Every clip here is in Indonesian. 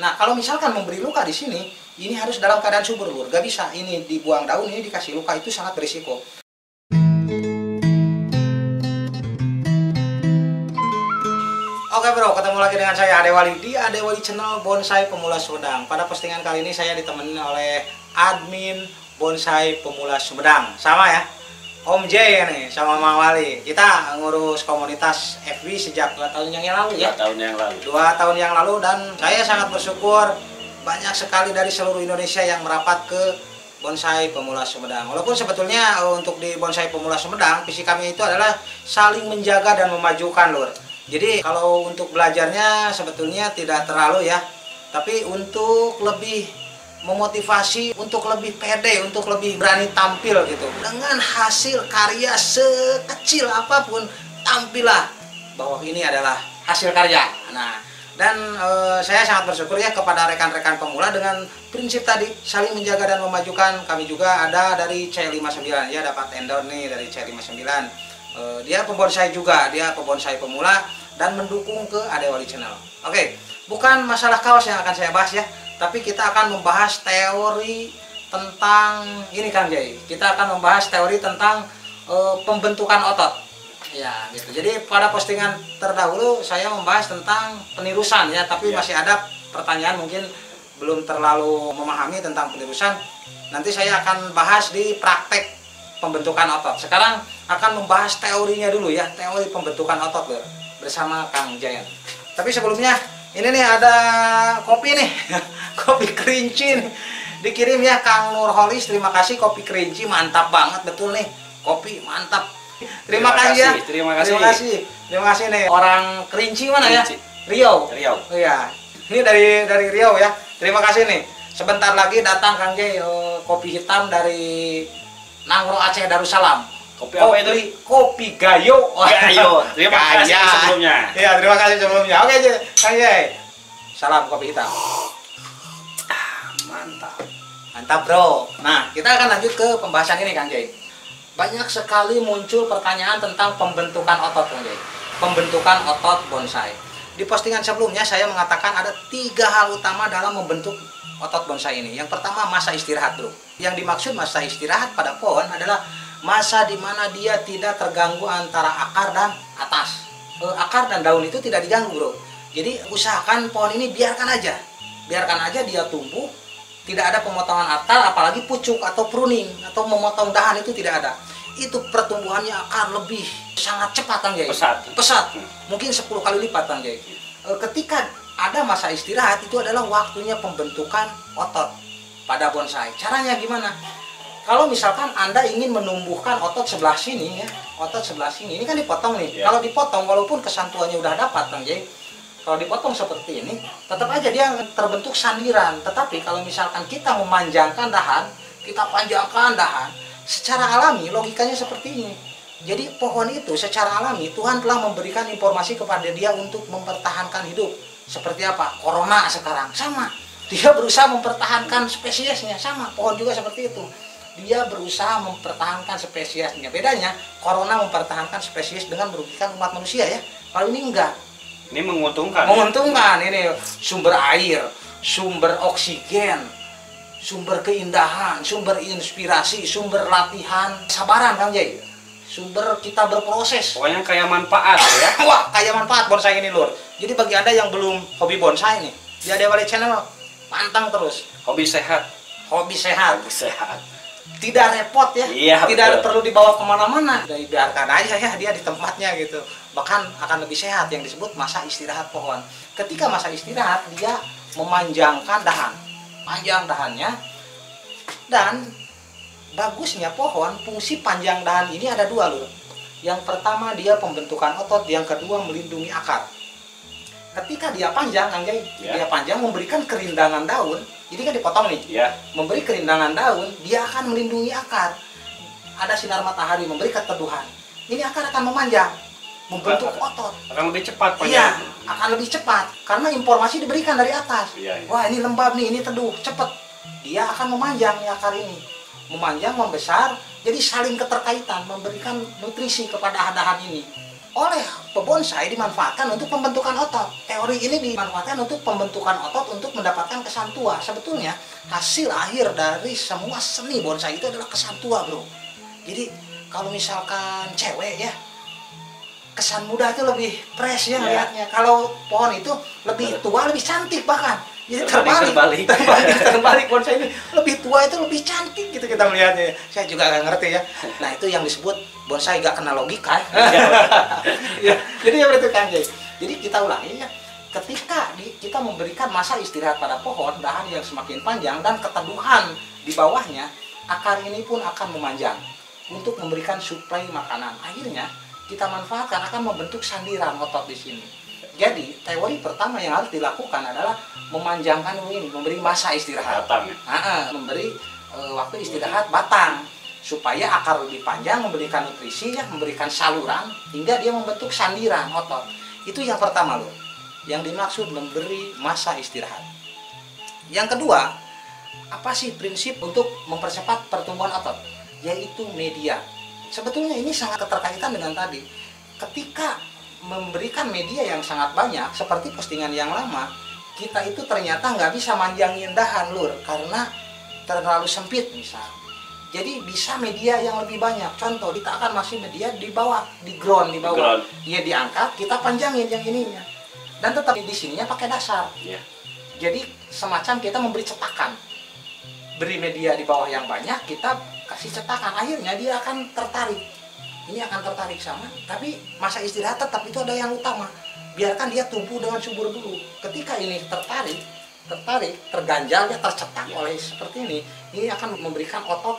Nah, kalau misalkan memberi luka di sini, ini harus dalam keadaan subur, Lur. Gak bisa ini dibuang daun, ini dikasih luka, itu sangat berisiko. Oke bro, ketemu lagi dengan saya Adewali di Adewali Channel Bonsai Pemula Sumedang. Pada postingan kali ini saya ditemani oleh admin Bonsai Pemula Sumedang. Sama ya, Om J nih sama Mang Wali. Kita ngurus komunitas FB sejak 2 tahun yang lalu ya. 2 tahun yang lalu. 2 tahun yang lalu, dan saya sangat bersyukur banyak sekali dari seluruh Indonesia yang merapat ke Bonsai Pemula Sumedang. Walaupun sebetulnya untuk di Bonsai Pemula Sumedang, visi kami itu adalah saling menjaga dan memajukan, Lur. Jadi kalau untuk belajarnya sebetulnya tidak terlalu ya, tapi untuk lebih memotivasi, untuk lebih pede, untuk lebih berani tampil gitu. Dengan hasil karya sekecil apapun, tampillah bahwa ini adalah hasil karya. Nah, dan saya sangat bersyukur ya kepada rekan-rekan pemula dengan prinsip tadi saling menjaga dan memajukan. Kami juga ada dari C59 ya, dapat endorse nih dari C59. Dia pembonsai juga, dia pembonsai pemula dan mendukung ke Adewali Channel. Oke, bukan masalah kaos yang akan saya bahas ya, tapi kita akan membahas teori tentang ini Kang Jai. Kita akan membahas teori tentang pembentukan otot. Ya, gitu. Jadi pada postingan terdahulu saya membahas tentang penirusan ya, tapi masih ada pertanyaan mungkin belum terlalu memahami tentang penirusan. Nanti saya akan bahas di praktek pembentukan otot. Sekarang akan membahas teorinya dulu ya, teori pembentukan otot loh, bersama Kang Jayan. Tapi sebelumnya ini nih ada kopi nih, kopi kerinci nih. Dikirim ya Kang Nurholis, terima kasih, kopi kerinci mantap banget, betul nih, kopi mantap. Terima kasih ya, terima kasih nih. Orang Kerinci mana kerinci. Ya? Riau. Oh iya, ini dari Riau ya. Terima kasih nih. Sebentar lagi datang Kang Jay, kopi hitam dari Nangro Aceh Darussalam. Kopi apa itu? Kopi Gayo. Gayo. Terima kasih sebelumnya. Iya, terima kasih sebelumnya. Oke, Kang Jay. Salam kopi hitam. Mantap. Mantap, Bro. Nah, kita akan lanjut ke pembahasan ini, Kang Jay. Banyak sekali muncul pertanyaan tentang pembentukan otot, Kang Jay. Pembentukan otot bonsai. Di postingan sebelumnya saya mengatakan ada 3 hal utama dalam membentuk otot bonsai ini. Yang pertama, masa istirahat, Bro. Yang dimaksud masa istirahat pada pohon adalah masa di mana dia tidak terganggu antara akar dan atas. Akar dan daun itu tidak diganggu, Bro. Jadi usahakan pohon ini biarkan aja dia tumbuh. Tidak ada pemotongan akar, apalagi pucuk atau pruning atau memotong dahan, itu tidak ada. Itu pertumbuhannya akan lebih sangat cepat, Kang Jay. Pesat. Mungkin 10 kali lipat, Kang Jay. Ketika ada masa istirahat, itu adalah waktunya pembentukan otot pada bonsai. Caranya gimana? Kalau misalkan Anda ingin menumbuhkan otot sebelah sini ya, otot sebelah sini, ini kan dipotong nih. Kalau dipotong, walaupun kesantuannya udah dapat, Kang Jay, kalau dipotong seperti ini, tetap aja dia terbentuk sandiran. Tetapi kalau misalkan kita memanjangkan dahan, kita panjangkan dahan, secara alami logikanya seperti ini. Jadi pohon itu secara alami Tuhan telah memberikan informasi kepada dia untuk mempertahankan hidup. Seperti apa? Corona sekarang sama. Dia berusaha mempertahankan spesiesnya, sama. Pohon juga seperti itu. Dia berusaha mempertahankan spesiesnya. Bedanya, corona mempertahankan spesies dengan merugikan umat manusia ya. Kalau ini enggak. Ini menguntungkan. Menguntungkan, ini sumber air, sumber oksigen, sumber keindahan, sumber inspirasi, sumber latihan, sabaran, Kang Jay. Sumber kita berproses. Pokoknya kayak manfaat ya. Wah, kayak manfaat bonsai ini, Lur. Jadi bagi Anda yang belum hobi bonsai nih, di Adewali Channel pantang terus. Hobi sehat. Hobi sehat. Hobi sehat. Tidak repot ya, tidak betul. perlu dibawa kemana-mana, biarkan aja ya dia di tempatnya gitu. Bahkan akan lebih sehat, yang disebut masa istirahat pohon. Ketika masa istirahat, dia memanjangkan dahan, panjang dahannya. Dan bagusnya pohon, fungsi panjang dahan ini ada 2, Lur. Yang pertama dia pembentukan otot, yang kedua melindungi akar. Ketika dia panjang, Kang Jay, dia panjang memberikan kerindangan daun. Ini kan dipotong nih, memberi kerindangan daun, dia akan melindungi akar. Ada sinar matahari, memberi keteduhan. Ini akar akan memanjang, membentuk otot. Akan lebih cepat, Iya, akan lebih cepat karena informasi diberikan dari atas. Wah, ini lembab nih, ini teduh, cepat. Dia akan memanjang nih akar ini, memanjang, membesar. Jadi saling keterkaitan, memberikan nutrisi kepada dahan ini. oleh pebonsai dimanfaatkan untuk pembentukan otot. Teori ini dimanfaatkan untuk pembentukan otot untuk mendapatkan kesan tua. Sebetulnya hasil akhir dari semua seni bonsai itu adalah kesan tua, bro. Jadi kalau misalkan cewek ya, kesan muda itu lebih fresh ya lihatnya. Kalau pohon itu lebih tua, lebih cantik bahkan. Jadi terbalik bonsai ini lebih tua itu lebih cantik gitu kita melihatnya. Saya juga nggak ngerti ya. Nah itu yang disebut bonsai nggak kena logika. Ya, jadi seperti itu Kang Jay. Jadi kita ulangi ya. Ketika kita memberikan masa istirahat pada pohon, dahan yang semakin panjang dan keteduhan di bawahnya, akar ini pun akan memanjang untuk memberikan suplai makanan. Akhirnya kita manfaatkan akan membentuk sandiran otot di sini. Jadi teori pertama yang harus dilakukan adalah memanjangkan ini, memberi masa istirahat, memberi waktu istirahat batang supaya akar lebih panjang, memberikan nutrisi ya, memberikan saluran hingga dia membentuk sandiran otot. Itu yang pertama loh, yang dimaksud memberi masa istirahat. Yang kedua, apa sih prinsip untuk mempercepat pertumbuhan otot? Yaitu media. Sebetulnya ini sangat keterkaitan dengan tadi. Ketika memberikan media yang sangat banyak seperti postingan yang lama, kita itu ternyata nggak bisa manjangin dahan lur karena terlalu sempit misal. Jadi bisa media yang lebih banyak. Contoh kita akan masih media di bawah, di ground di bawah. Dia diangkat, kita panjangin yang ininya. Dan tetap di sininya pakai dasar. Jadi semacam kita memberi cetakan. Beri media di bawah yang banyak, kita kasih cetakan. Akhirnya dia akan tertarik. Ini akan tertarik sama, tapi masa istirahat tetap itu ada yang utama. Biarkan dia tumbuh dengan subur dulu. Ketika ini tertarik, terganjal, dia tercetak oleh seperti ini akan memberikan otot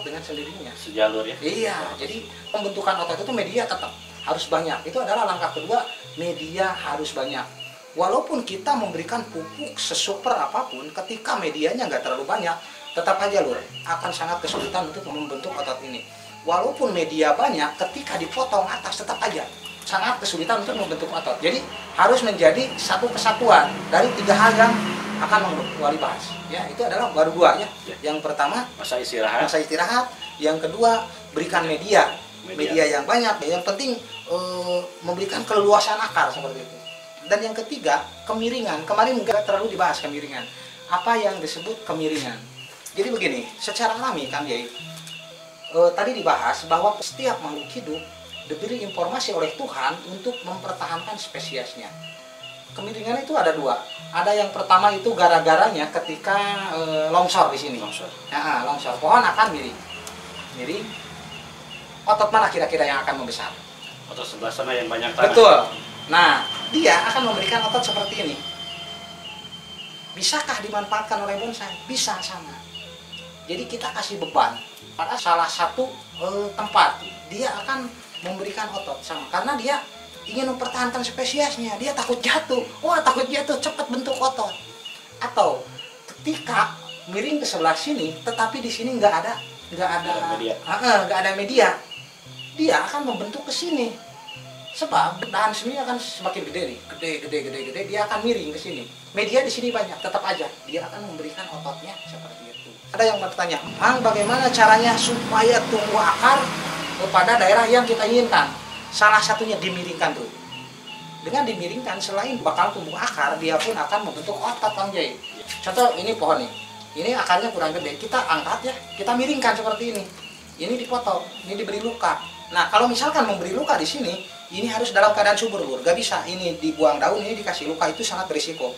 dengan sendirinya. Sejalur ya? Iya, jadi pembentukan otot itu media tetap harus banyak. Itu adalah langkah kedua, media harus banyak. Walaupun kita memberikan pupuk sesuper apapun, ketika medianya nggak terlalu banyak, tetap aja lur, akan sangat kesulitan untuk membentuk otot ini. Walaupun media banyak, ketika dipotong atas tetap aja sangat kesulitan untuk membentuk otot. Jadi harus menjadi satu kesatuan dari 3 hal yang akan Wali bahas. Ya, itu adalah baru 2 ya. Yang pertama masa istirahat. Yang kedua berikan media yang banyak. Yang penting memberikan keleluasan akar seperti itu. Dan yang ketiga kemiringan. Kemarin nggak terlalu dibahas kemiringan. Apa yang disebut kemiringan? Jadi begini, secara alami Kang Jay, tadi dibahas bahwa setiap makhluk hidup diberi informasi oleh Tuhan untuk mempertahankan spesiesnya. Kemiringan itu ada 2. Ada yang pertama itu gara-garanya ketika longsor di sini. Longsor. Pohon akan miring. Otot mana kira-kira yang akan membesar? Otot sebelah sana yang banyak tanah. Betul. Nah, dia akan memberikan otot seperti ini. Bisakah dimanfaatkan oleh bonsai? Bisa sama. Jadi kita kasih beban pada salah satu tempat, dia akan memberikan otot sama karena dia ingin mempertahankan spesiesnya. Dia takut jatuh, cepat bentuk otot. Atau ketika miring ke sebelah sini, tetapi di sini nggak ada media, dia akan membentuk ke sini. Sebab dahan sini akan semakin gede, dia akan miring ke sini. Media di sini banyak, tetap aja dia akan memberikan ototnya seperti itu. Ada yang bertanya, bagaimana caranya supaya tumbuh akar pada daerah yang kita inginkan? Salah satunya dimiringkan tuh. Dengan dimiringkan, selain bakal tumbuh akar, dia pun akan membentuk otot Kang Jay. Contoh ini pohon nih, ini akarnya kurang gede, kita angkat ya, kita miringkan seperti ini. Ini dipotong, ini diberi luka. Nah kalau misalkan memberi luka di sini, ini harus dalam keadaan subur lur, gak bisa ini dibuang daun, ini dikasih luka, itu sangat berisiko.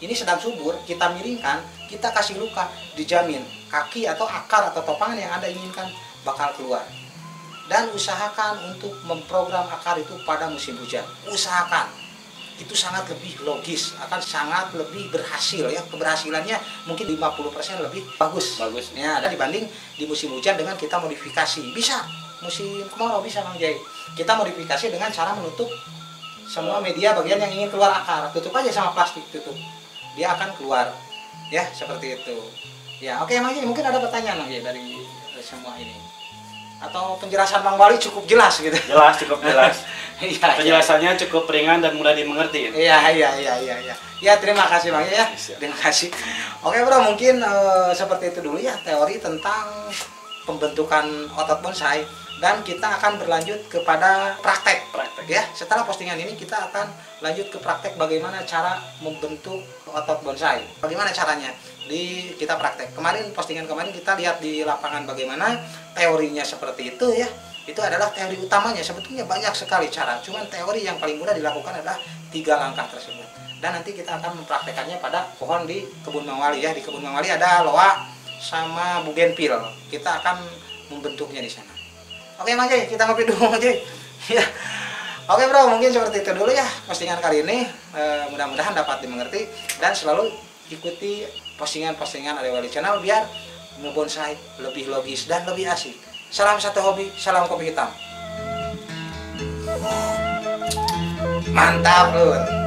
Ini sedang subur, kita miringkan, kita kasih luka, dijamin kaki atau akar atau topangan yang Anda inginkan bakal keluar. Dan usahakan untuk memprogram akar itu pada musim hujan. Usahakan. Itu sangat lebih logis, akan sangat lebih berhasil ya. Keberhasilannya mungkin 50% lebih bagus. Ya, dibanding di musim hujan dengan kita modifikasi. Bisa musim kemarau bisa Bang Jay. Kita modifikasi dengan cara menutup semua media bagian yang ingin keluar akar. Tutup aja sama plastik, tutup. Dia akan keluar. Ya, seperti itu. Ya, oke Bang Jay, mungkin ada pertanyaan Bang Jay dari semua ini. Atau penjelasan Bang Wali cukup jelas gitu. Jelas, cukup jelas. Iya, penjelasannya cukup ringan dan mudah dimengerti. Iya. Ya, terima kasih Bang ya. Terima kasih. Oke Bro, mungkin seperti itu dulu ya teori tentang pembentukan otot bonsai. dan kita akan berlanjut kepada praktek. Praktek. Ya, setelah postingan ini kita akan lanjut ke praktek bagaimana cara membentuk otot bonsai. Bagaimana caranya? Kita praktek. Postingan kemarin kita lihat di lapangan bagaimana teorinya seperti itu ya. Itu adalah teori utamanya. Sebetulnya banyak sekali cara. Cuman teori yang paling mudah dilakukan adalah 3 langkah tersebut. Dan nanti kita akan mempraktekannya pada pohon di kebun Mang Wali ya. Di kebun Mang Wali ada loa sama bugenpil. Kita akan membentuknya di sana. Oke Mang Jai, kita ngopi dulu Mang Jai. Ya. Oke bro, mungkin seperti itu dulu ya postingan kali ini. Mudah-mudahan dapat dimengerti dan selalu ikuti postingan-postingan Ade Wali Channel biar ngebonsai lebih logis dan lebih asik. Salam satu hobi, salam kopi hitam. Mantap, Lur.